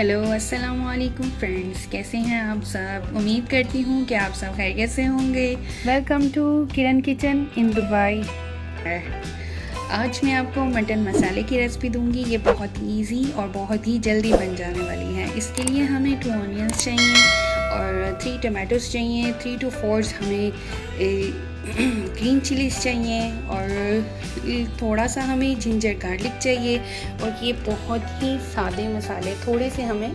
Hello अस्सलाम वालेकुम friends, कैसे हैं आप सब। उम्मीद करती हूँ कि आप सब खैरियत से होंगे। Welcome to Kiran kitchen in Dubai. आज मैं आपको मटन मसाले की रेसिपी दूंगी। ये बहुत इजी और बहुत ही जल्दी बन जाने वाली है। इसके लिए हमें 2 ऑनियंस चाहिए और 3 टमाटोज चाहिए, 3 to 4 हमें ग्रीन चिलीज़ चाहिए और थोड़ा सा हमें जिंजर गार्लिक चाहिए। और ये बहुत ही सादे मसाले, थोड़े से हमें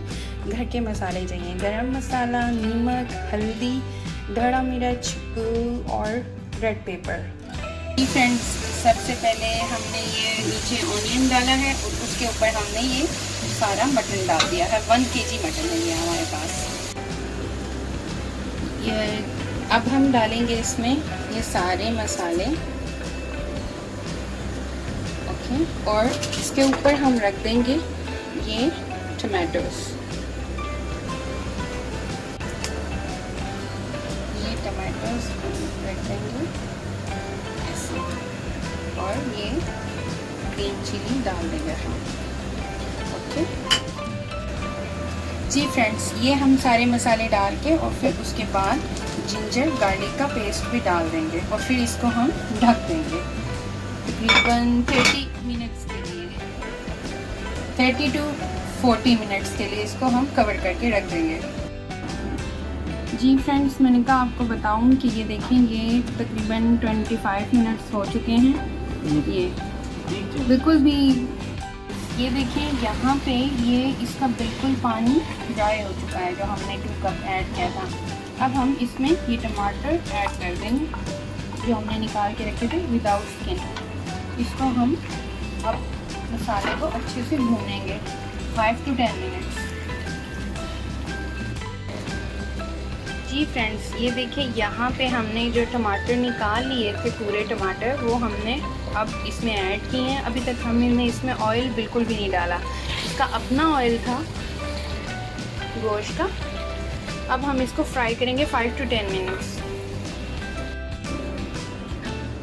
घर के मसाले चाहिए। गरम मसाला, नमक, हल्दी, धड़ा मिर्च और रेड पेपर। फ्रेंड्स, सबसे पहले हमने ये नीचे ऑनियन डाला है और उसके ऊपर हमने ये सारा मटन डाल दिया है। 1 kg मटन है ये हमारे पास। ये अब हम डालेंगे इसमें ये सारे मसाले, ओके। और इसके ऊपर हम रख देंगे ये टमाटोस। ये टमाटोस रख देंगे ऐसे, और ये ग्रीन चिली डाल देंगे हम, ओके जी। फ्रेंड्स, ये हम सारे मसाले डाल के और फिर उसके बाद जिंजर गार्लिक का पेस्ट भी डाल देंगे और फिर इसको हम ढक देंगे तकरीबन 30 मिनट्स के लिए, 30 to 40 मिनट्स के लिए इसको हम कवर करके रख देंगे। जी फ्रेंड्स, मैंने कहा आपको बताऊं कि ये देखें, ये तकरीबन 25 मिनट्स हो चुके हैं। ये बिल्कुल भी, ये देखें यहाँ पे ये इसका बिल्कुल पानी ड्राई हो चुका है जो हमने 2 कप ऐड किया था। अब हम इसमें ये टमाटर ऐड कर देंगे जो हमने निकाल के रखे थे विदाउट स्किन। इसको हम अब मसाले को अच्छे से भूनेंगे 5 to 10 मिनट्स। जी फ्रेंड्स, ये देखिए यहाँ पे हमने जो टमाटर निकाल लिए थे, पूरे टमाटर, वो हमने अब इसमें ऐड किए हैं। अभी तक हमने इसमें ऑयल बिल्कुल भी नहीं डाला, इसका अपना ऑयल था गोश्त का। अब हम इसको फ्राई करेंगे 5 to 10 मिनट्स।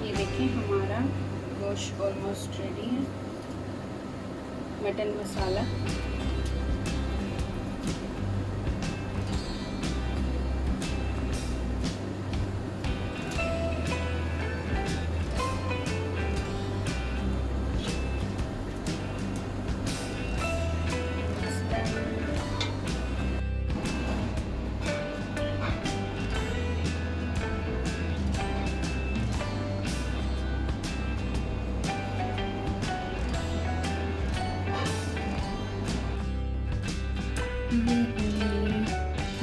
ये देखिए हमारा गोश्त ऑलमोस्ट रेडी है। मटन मसाला,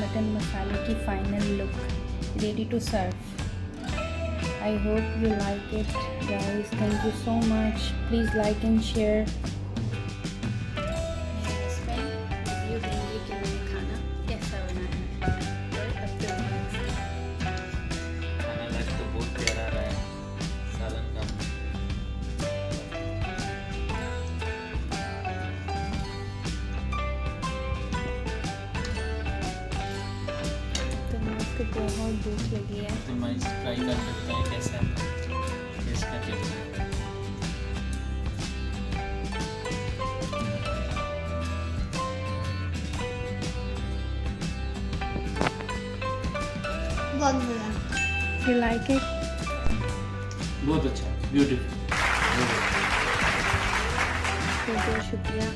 मटन मसाले की final look, ready to serve. I hope you like it guys. Thank you so much. Please like and share. Review देंगे कि मैंने खाना कैसा बनाया है। खाना लग तो बहुत प्यारा रहा है, सालन का। बहुत भूख लगी है तो मैं ट्राई कर सकता हूँ कैसा टेस्ट करके बताएं। बहुत बुरा। You like it? बहुत अच्छा, ब्यूटीफुल। बहुत शुक्रिया।